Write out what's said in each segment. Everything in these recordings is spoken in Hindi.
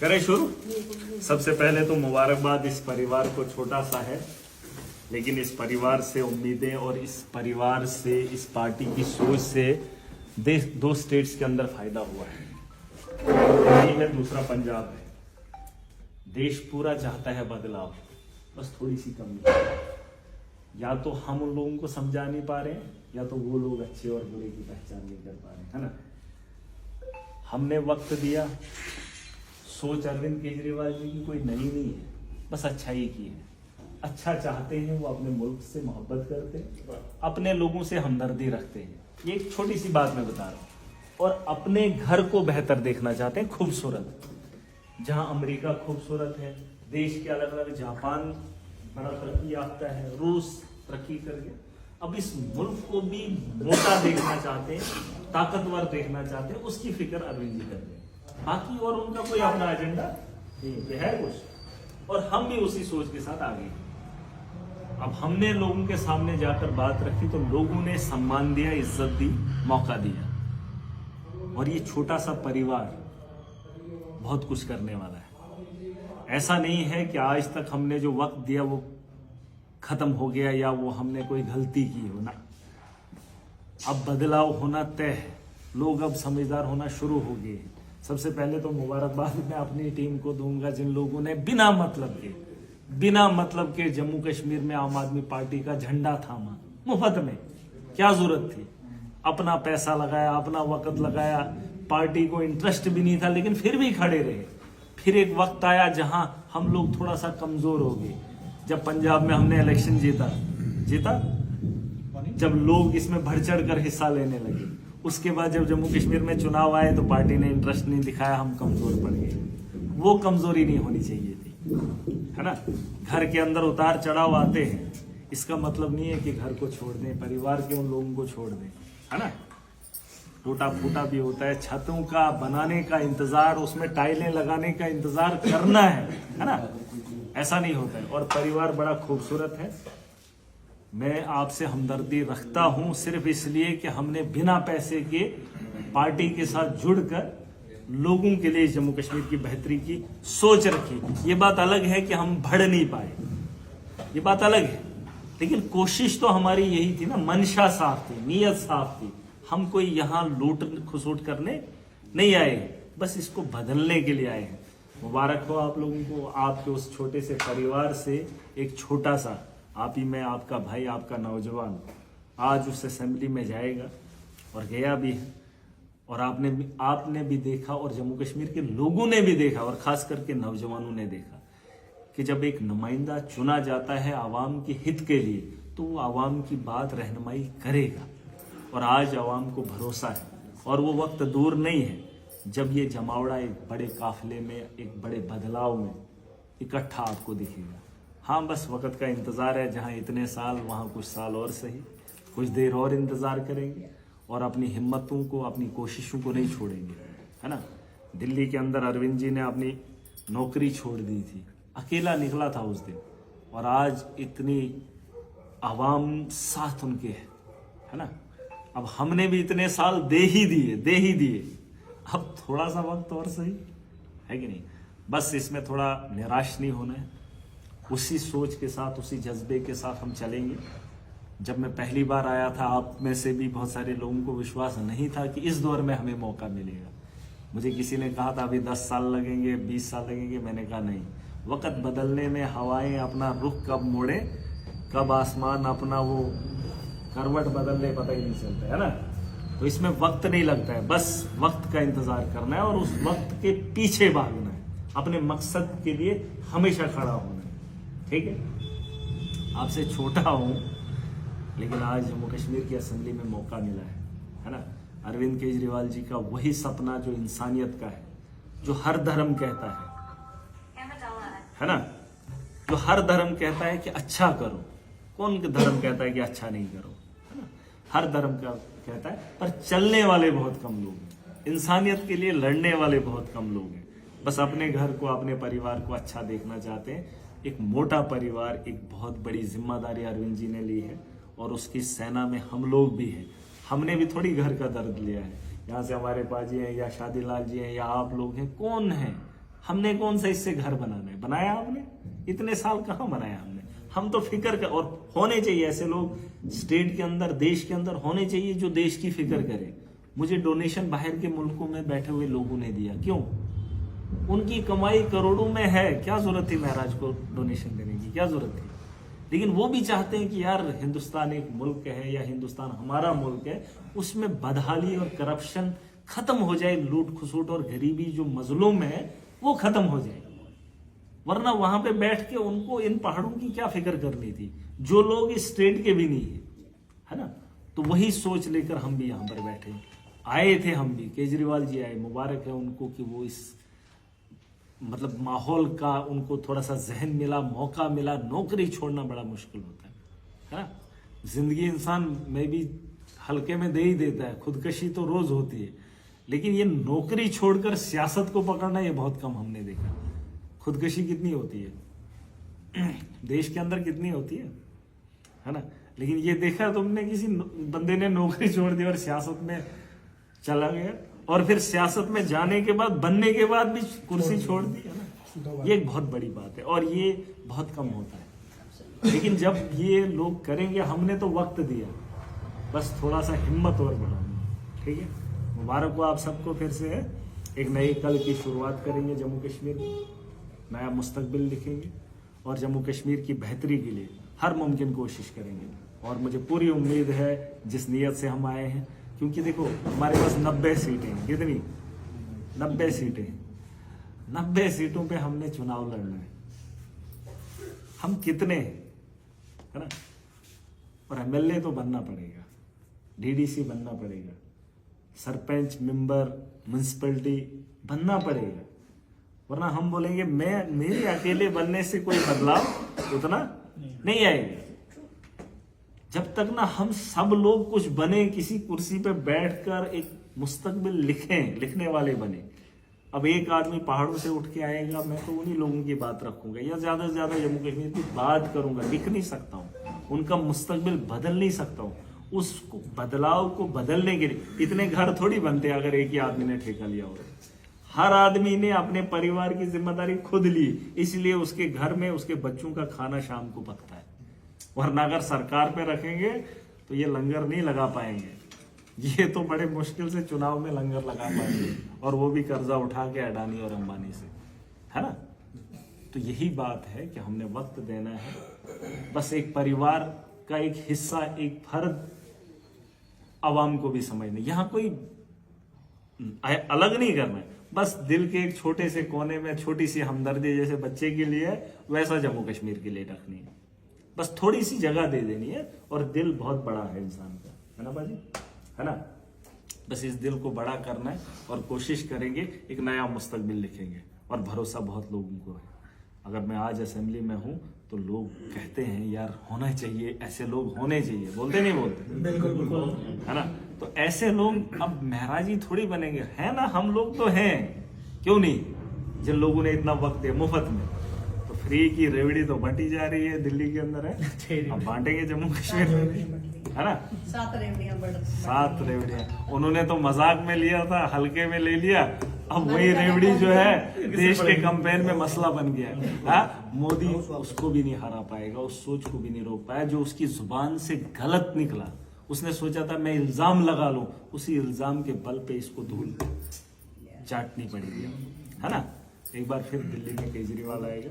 करें शुरू। सबसे पहले तो मुबारकबाद इस परिवार को, छोटा सा है लेकिन इस परिवार से उम्मीदें और इस परिवार से, इस पार्टी की सोच से दो स्टेट्स के अंदर फायदा हुआ है। दिल्ली है, दूसरा पंजाब है। देश पूरा चाहता है बदलाव, बस थोड़ी सी कमी है। या तो हम उन लोगों को समझा नहीं पा रहे हैं, या तो वो लोग अच्छे और बुरे की पहचान नहीं कर पा रहे, है ना। हमने वक्त दिया। सोच अरविंद केजरीवाल जी की कोई नई नहीं है, बस अच्छाई की है। अच्छा चाहते हैं, वो अपने मुल्क से मोहब्बत करते हैं, अपने लोगों से हमदर्दी रखते हैं। ये एक छोटी सी बात मैं बता रहा हूँ। और अपने घर को बेहतर देखना चाहते हैं, खूबसूरत। जहां अमेरिका खूबसूरत है, देश के अलग अलग, जापान बड़ा तरक्की याफ्ता है, रूस तरक्की करके, अब इस मुल्क को भी मोटा देखना चाहते हैं, ताकतवर देखना चाहते हैं। उसकी फिक्र अरविंद जी करते हैं। बाकी और उनका कोई अपना एजेंडा नहीं है कुछ, और हम भी उसी सोच के साथ आगे हैं। अब हमने लोगों के सामने जाकर बात रखी तो लोगों ने सम्मान दिया, इज्जत दी, मौका दिया। और ये छोटा सा परिवार बहुत कुछ करने वाला है। ऐसा नहीं है कि आज तक हमने जो वक्त दिया वो खत्म हो गया, या वो हमने कोई गलती की हो ना। अब बदलाव होना तय है। लोग अब समझदार होना शुरू हो गए। सबसे पहले तो मुबारकबाद मैं अपनी टीम को दूंगा, जिन लोगों ने बिना मतलब के जम्मू कश्मीर में आम आदमी पार्टी का झंडा थामा मुफ्त में। क्या जरूरत थी? अपना पैसा लगाया, अपना वक्त लगाया, पार्टी को इंटरेस्ट भी नहीं था लेकिन फिर भी खड़े रहे। फिर एक वक्त आया जहां हम लोग थोड़ा सा कमजोर हो गए, जब पंजाब में हमने इलेक्शन जीता, जब लोग इसमें बढ़ चढ़ कर हिस्सा लेने लगे। उसके बाद जब जम्मू कश्मीर में चुनाव आए तो पार्टी ने इंटरेस्ट नहीं दिखाया, हम कमजोर पड़ गए। वो कमजोरी नहीं होनी चाहिए थी, है ना। घर के अंदर उतार चढ़ाव आते हैं, इसका मतलब नहीं है कि घर को छोड़ दें, परिवार के उन लोगों को छोड़ दें, है ना। टूटा फूटा भी होता है, छतों का बनाने का इंतजार, उसमें टाइलें लगाने का इंतजार करना है ना। ऐसा नहीं होता है। और परिवार बड़ा खूबसूरत है। मैं आपसे हमदर्दी रखता हूं सिर्फ इसलिए कि हमने बिना पैसे के पार्टी के साथ जुड़कर लोगों के लिए जम्मू कश्मीर की बेहतरी की सोच रखी। ये बात अलग है कि हम बढ़ नहीं पाए, ये बात अलग है, लेकिन कोशिश तो हमारी यही थी ना। मंशा साफ थी, नीयत साफ थी। हम कोई यहाँ लूट खसोट करने नहीं आए, बस इसको बदलने के लिए आए हैं। मुबारक हो आप लोगों को, आपके उस छोटे से परिवार से एक छोटा सा, आप ही, मैं आपका भाई, आपका नौजवान आज उस असेंबली में जाएगा और गया भी है। और आपने भी देखा, और जम्मू कश्मीर के लोगों ने भी देखा, और खास करके नौजवानों ने देखा कि जब एक नुमाइंदा चुना जाता है आवाम के हित के लिए, तो वो आवाम की बात रहनुमाई करेगा। और आज आवाम को भरोसा है, और वो वक्त दूर नहीं है जब ये जमावड़ा एक बड़े काफिले में, एक बड़े बदलाव में इकट्ठा आपको दिखेगा। हाँ, बस वक्त का इंतज़ार है। जहाँ इतने साल, वहाँ कुछ साल और सही, कुछ देर और इंतज़ार करेंगे, और अपनी हिम्मतों को, अपनी कोशिशों को नहीं छोड़ेंगे, है ना। दिल्ली के अंदर अरविंद जी ने अपनी नौकरी छोड़ दी थी, अकेला निकला था उस दिन, और आज इतनी आवाम साथ उनके है ना। अब हमने भी इतने साल दे ही दिए, अब थोड़ा सा वक्त और सही है कि नहीं। बस इसमें थोड़ा निराश नहीं होना है, उसी सोच के साथ, उसी जज्बे के साथ हम चलेंगे। जब मैं पहली बार आया था, आप में से भी बहुत सारे लोगों को विश्वास नहीं था कि इस दौर में हमें मौका मिलेगा। मुझे किसी ने कहा था अभी 10 साल लगेंगे, 20 साल लगेंगे। मैंने कहा नहीं, वक्त बदलने में हवाएं अपना रुख कब मोड़े, कब आसमान अपना वो करवट बदलने पता ही नहीं चलता, है ना। तो इसमें वक्त नहीं लगता है, बस वक्त का इंतजार करना है और उस वक्त के पीछे भागना है, अपने मकसद के लिए हमेशा खड़ा होना है, ठीक है। आपसे छोटा हूं, लेकिन आज जम्मू कश्मीर की असेंबली में मौका मिला है ना। अरविंद केजरीवाल जी का वही सपना जो इंसानियत का है, जो हर धर्म कहता है ना, जो हर धर्म कहता है कि अच्छा करो। कौन धर्म कहता है कि अच्छा नहीं करो, है ना। हर धर्म का कहता है, पर चलने वाले बहुत कम लोग हैं। इंसानियत के लिए लड़ने वाले बहुत कम लोग हैं। बस अपने घर को, अपने परिवार को अच्छा देखना चाहते हैं। एक मोटा परिवार, एक बहुत बड़ी जिम्मेदारी अरविंद जी ने ली है, और उसकी सेना में हम लोग भी हैं। हमने भी थोड़ी घर का दर्द लिया है। यहाँ से हमारे पाजी हैं, या शादीलाल जी हैं, या आप लोग हैं, कौन है हमने कौन सा इससे घर बनाना है? बनाया आपने? इतने साल कहाँ बनाया हमने? हम तो फिक्र कर, और होने चाहिए ऐसे लोग स्टेट के अंदर, देश के अंदर होने चाहिए जो देश की फिक्र करे। मुझे डोनेशन बाहर के मुल्कों में बैठे हुए लोगों ने दिया, क्यों? उनकी कमाई करोड़ों में है, क्या जरूरत थी महाराज को डोनेशन देने की? क्या जरूरत थी? लेकिन वो भी चाहते हैं कि यार हिंदुस्तान एक मुल्क है, या हिंदुस्तान हमारा मुल्क है, उसमें बदहाली और करप्शन खत्म हो जाए, लूट खसूट और गरीबी जो मजलूम है वो खत्म हो जाए। वरना वहां पे बैठ के उनको इन पहाड़ों की क्या फिक्र करनी थी, जो लोग इस स्टेट के भी नहीं है ना? तो वही सोच लेकर हम भी यहाँ पर बैठे आए थे। हम भी, केजरीवाल जी आए, मुबारक है उनको कि वो इस मतलब माहौल का उनको थोड़ा सा जहन मिला, मौका मिला। नौकरी छोड़ना बड़ा मुश्किल होता है ना? जिंदगी इंसान में भी हल्के में दे ही देता है, खुदकशी तो रोज होती है, लेकिन ये नौकरी छोड़कर सियासत को पकड़ना ये बहुत कम हमने देखा। खुदकशी कितनी होती है देश के अंदर, कितनी होती है ना? लेकिन ये देखा तुमने किसी बंदे ने नौकरी छोड़ दी और सियासत में चला गया, और फिर सियासत में जाने के बाद, बनने के बाद भी कुर्सी छोड़ दी, है ना? ये एक बहुत बड़ी बात है और ये बहुत कम होता है। लेकिन जब ये लोग करेंगे, हमने तो वक्त दिया, बस थोड़ा सा हिम्मत और बढ़ानी, ठीक है? मुबारक हो आप सबको, फिर से एक नए कल की शुरुआत करेंगे जम्मू कश्मीर में, नया मुस्तकबिल लिखेंगे और जम्मू कश्मीर की बेहतरी के लिए हर मुमकिन कोशिश करेंगे। और मुझे पूरी उम्मीद है जिस नीयत से हम आए हैं, क्योंकि देखो हमारे पास 90 सीटें हैं। कितनी? 90 सीटें। 90 सीटों पे हमने चुनाव लड़ना है। हम कितने हैं, है ना? और एमएलए तो बनना पड़ेगा, डीडीसी बनना पड़ेगा, सरपंच, मेंबर, म्युनिसिपैलिटी बनना पड़ेगा। वरना हम बोलेंगे मेरे अकेले बनने से कोई बदलाव उतना नहीं आएगा। जब तक ना हम सब लोग कुछ बने, किसी कुर्सी पे बैठकर एक मुस्तकबिल लिखें, लिखने वाले बने। अब एक आदमी पहाड़ों से उठ के आएगा, मैं तो उन्हीं लोगों की बात रखूंगा या ज्यादा से ज्यादा जम्मू कश्मीर की बात करूंगा, लिख नहीं सकता हूँ, उनका मुस्तकबिल बदल नहीं सकता हूँ। उसको बदलाव को बदलने के लिए इतने घर थोड़ी बनते अगर एक ही आदमी ने ठेका लिया हो। हर आदमी ने अपने परिवार की जिम्मेदारी खुद ली, इसलिए उसके घर में उसके बच्चों का खाना शाम को पकता है। वरना अगर सरकार पे रखेंगे तो ये लंगर नहीं लगा पाएंगे, ये तो बड़े मुश्किल से चुनाव में लंगर लगा पाएंगे, और वो भी कर्जा उठा के अडानी और अंबानी से, है ना? तो यही बात है कि हमने वक्त देना है। बस एक परिवार का एक हिस्सा, एक फर्द आवाम को भी समझना, यहाँ कोई अलग नहीं करना है, बस दिल के एक छोटे से कोने में छोटी सी हमदर्दी जैसे बच्चे के लिए वैसा जम्मू कश्मीर के लिए रखनी है। बस थोड़ी सी जगह दे देनी है, और दिल बहुत बड़ा है इंसान का, है ना बाजी, है ना? बस इस दिल को बड़ा करना है और कोशिश करेंगे, एक नया मुस्तकबिल लिखेंगे। और भरोसा बहुत लोगों को है। अगर मैं आज असेंबली में हूं तो लोग कहते हैं यार होना चाहिए, ऐसे लोग होने चाहिए, बोलते नहीं बोलते? बिल्कुल, है ना? तो ऐसे लोग अब महाराजी थोड़ी बनेंगे, है ना? हम लोग तो हैं, क्यों नहीं? जिन लोगों ने इतना वक्त दिया मुफ्त में, तो फ्री की रेवड़ी तो बंटी जा रही है दिल्ली के अंदर, है? अब बांटेंगे जम्मू कश्मीर में, है ना? 7 रेवड़ियां उन्होंने तो मजाक में लिया था, हल्के में ले लिया, अब वही रेवड़ी जो है देश के कैंपेन में मसला बन गया है। मोदी उसको भी नहीं हरा पाएगा, उस सोच को भी नहीं रोक पाया जो उसकी जुबान से गलत निकला। उसने सोचा था मैं इल्जाम लगा लूं, उसी इल्जाम के बल पे इसको धूल चाटनी पड़ेगी, है ना? एक बार फिर दिल्ली में केजरीवाल आएगा,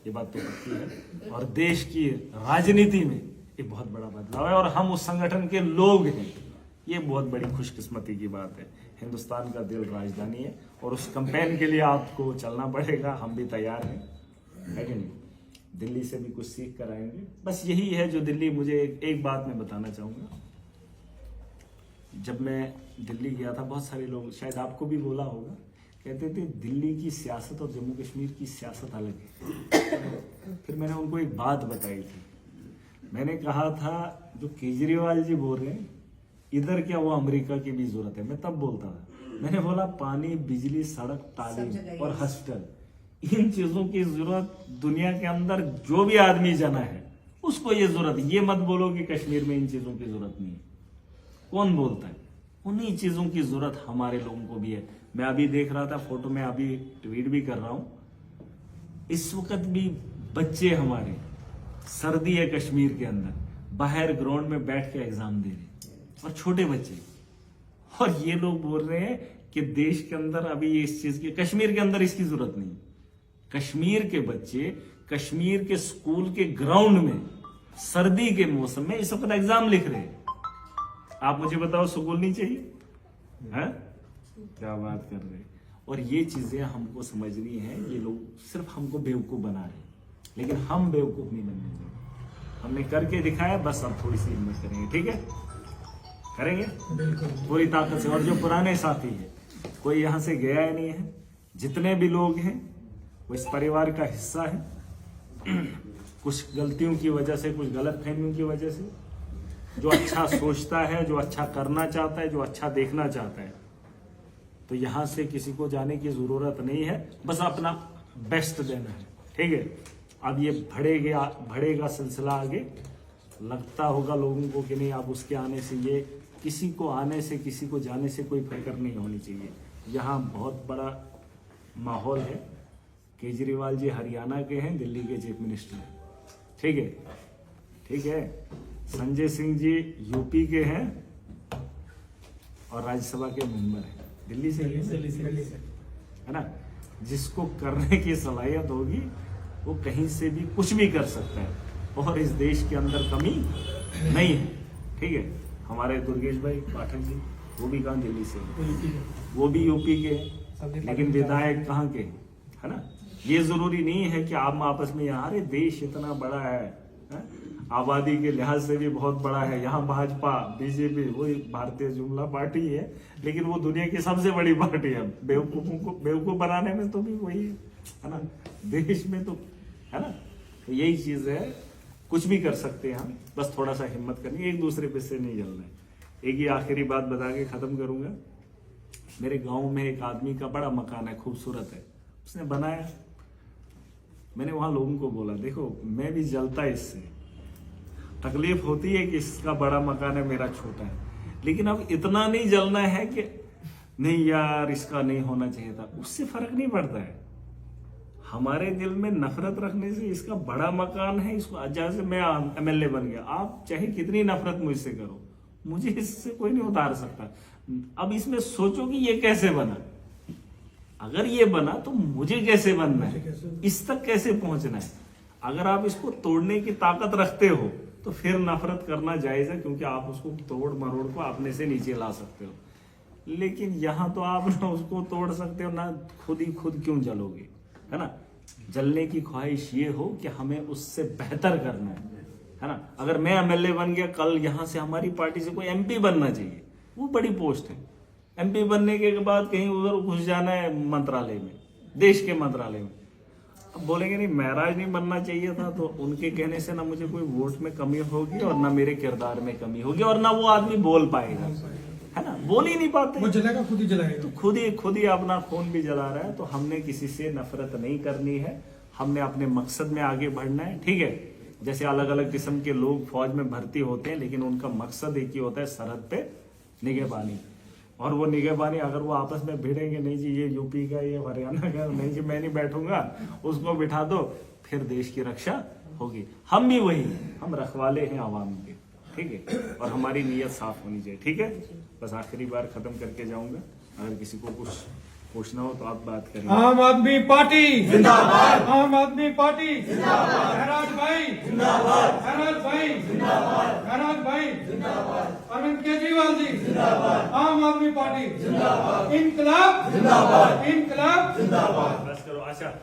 ये बात तो पक्की है, और देश की राजनीति में एक बहुत बड़ा बदलाव है, और हम उस संगठन के लोग हैं। ये बहुत बड़ी खुशकिस्मती की बात है। हिंदुस्तान का दिल राजधानी है, और उस कैंपेन के लिए आपको चलना पड़ेगा। हम भी तैयार हैं, है कि नहीं? दिल्ली से भी कुछ सीख कर आएंगे। बस यही है जो दिल्ली, मुझे एक बात मैं बताना चाहूंगा। जब मैं दिल्ली गया था, बहुत सारे लोग, शायद आपको भी बोला होगा, कहते थे दिल्ली की सियासत और जम्मू कश्मीर की सियासत अलग है। फिर मैंने उनको एक बात बताई थी। मैंने कहा था जो केजरीवाल जी बोल रहे हैं, इधर क्या वो अमेरिका की भी जरूरत है। मैं तब बोलता था, मैंने बोला पानी, बिजली, सड़क, तालीम और हॉस्टल, इन चीजों की जरूरत दुनिया के अंदर जो भी आदमी जना है उसको ये जरूरत। ये मत बोलो कि कश्मीर में इन चीजों की जरूरत नहीं है। कौन बोलता है? उन्हीं चीजों की जरूरत हमारे लोगों को भी है। मैं अभी देख रहा था फोटो में, अभी ट्वीट भी कर रहा हूं, इस वक्त भी बच्चे हमारे, सर्दी है कश्मीर के अंदर, बाहर ग्राउंड में बैठ के एग्जाम दे रहे, और छोटे बच्चे, और ये लोग बोल रहे हैं कि देश के अंदर अभी इस चीज की, कश्मीर के अंदर इसकी जरूरत नहीं। कश्मीर के बच्चे कश्मीर के स्कूल के ग्राउंड में सर्दी के मौसम में इस वक्त एग्जाम लिख रहे हैं। आप मुझे बताओ, स्कूल नहीं चाहिए? है क्या बात कर रहे हैं। और ये चीजें हमको समझनी है। ये लोग सिर्फ हमको बेवकूफ बना रहे हैं, लेकिन हम बेवकूफ नहीं बनने देंगे। हमने करके दिखाया, बस अब थोड़ी सी हिम्मत करेंगे। ठीक है, करेंगे पूरी ताकत से। और जो पुराने साथी है, कोई यहाँ से गया ही नहीं है, जितने भी लोग हैं वो इस परिवार का हिस्सा है। कुछ गलतियों की वजह से, कुछ गलत फहमियों की वजह से, जो अच्छा सोचता है, जो अच्छा करना चाहता है, जो अच्छा देखना चाहता है, तो यहां से किसी को जाने की जरूरत नहीं है, बस अपना बेस्ट देना है। ठीक है, अब ये बढ़ेगा सिलसिला आगे। लगता होगा लोगों को कि नहीं, अब उसके आने से, ये किसी को आने से, किसी को जाने से कोई फिक्र नहीं होनी चाहिए। यहाँ बहुत बड़ा माहौल है। केजरीवाल जी हरियाणा के हैं, दिल्ली के चीफ मिनिस्टर हैं। ठीक है, ठीक है। संजय सिंह जी यूपी के हैं और राज्यसभा के मेंबर हैं, दिल्ली से है ना। जिसको करने की सलाहियत होगी वो कहीं से भी कुछ भी कर सकता है, और इस देश के अंदर कमी नहीं है। ठीक है, हमारे दुर्गेश भाई पाठक जी, वो भी कहाँ, दिल्ली से, वो भी यूपी के, लेकिन विधायक कहाँ के, है ना। ये जरूरी नहीं है कि आप आपस में, यहाँ अरे देश इतना बड़ा है, आबादी के लिहाज से भी बहुत बड़ा है। यहाँ भाजपा, बीजेपी, वही भारतीय जुमला पार्टी है, लेकिन वो दुनिया की सबसे बड़ी पार्टी है। बेवकूफों को बेवकूफ बनाने में तो भी वही है ना, देश में तो, है ना। तो यही चीज है, कुछ भी कर सकते हैं हम, बस थोड़ा सा हिम्मत करनी है, एक दूसरे पे से नहीं जलना है। एक ही आखिरी बात बता के खत्म करूंगा। मेरे गांव में एक आदमी का बड़ा मकान है, खूबसूरत है, उसने बनाया। मैंने वहां लोगों को बोला, देखो मैं भी जलता इससे, तकलीफ होती है कि इसका बड़ा मकान है, मेरा छोटा है, लेकिन अब इतना नहीं जलना है कि नहीं यार इसका नहीं होना चाहिए था, उससे फर्क नहीं पड़ता है। हमारे दिल में नफरत रखने से, इसका बड़ा मकान है, इसको, जैसे मैं एमएलए बन गया, आप चाहे कितनी नफरत मुझसे करो, मुझे इससे कोई नहीं उतार सकता। अब इसमें सोचो कि ये कैसे बना, अगर ये बना तो मुझे कैसे बनना है, इस तक कैसे पहुंचना है। अगर आप इसको तोड़ने की ताकत रखते हो तो फिर नफरत करना जायज है, क्योंकि आप उसको तोड़ मरोड़ को अपने से नीचे ला सकते हो। लेकिन यहां तो आप ना उसको तोड़ सकते हो ना खुद ही खुद क्यों जलोगे, है ना। जलने की ख्वाहिश ये हो कि हमें उससे बेहतर करना है ना। अगर मैं एमएलए बन गया, कल यहां से हमारी पार्टी से कोई एमपी बनना चाहिए, वो बड़ी पोस्ट है। एमपी बनने के बाद कहीं उधर घुस जाना है मंत्रालय में, देश के मंत्रालय में। अब बोलेंगे नहीं महाराज नहीं बनना चाहिए था, तो उनके कहने से ना मुझे कोई वोट में कमी होगी और ना मेरे किरदार में कमी होगी, और ना वो आदमी बोल पाएगा, है ना। बोल ही नहीं पाते, वो जलाएगा, खुद ही जलाएगा, तो खुद ही अपना खून भी जला रहा है। तो हमने किसी से नफरत नहीं करनी है, हमने अपने मकसद में आगे बढ़ना है। ठीक है, जैसे अलग अलग किस्म के लोग फौज में भर्ती होते हैं, लेकिन उनका मकसद एक ही होता है, सरहद पे निगहबानी। और वो निगहबानी, अगर वो आपस में भिड़ेंगे, नहीं जी ये यूपी का, ये हरियाणा का, नहीं जी मैं नहीं बैठूंगा, उसको बिठा दो, फिर देश की रक्षा होगी। हम भी वही हैं, हम रखवाले हैं आवाम के। ठीक है, और हमारी नीयत साफ होनी चाहिए। ठीक है, बस आखिरी बार खत्म करके जाऊंगा, अगर किसी को कुछ पूछना हो तो आप बात करें। आम आदमी पार्टी जिंदाबाद, आम आदमी पार्टी जिंदाबाद, महराज भाई जिंदाबाद, महराज भाई जिंदाबाद, महराज भाई जिंदाबाद, अरविंद केजरीवाल जी जिंदाबाद, आम आदमी पार्टी जिंदाबाद, इनकलाब जिंदाबाद, इनकलाब जिंदाबाद। बस करो, आशा।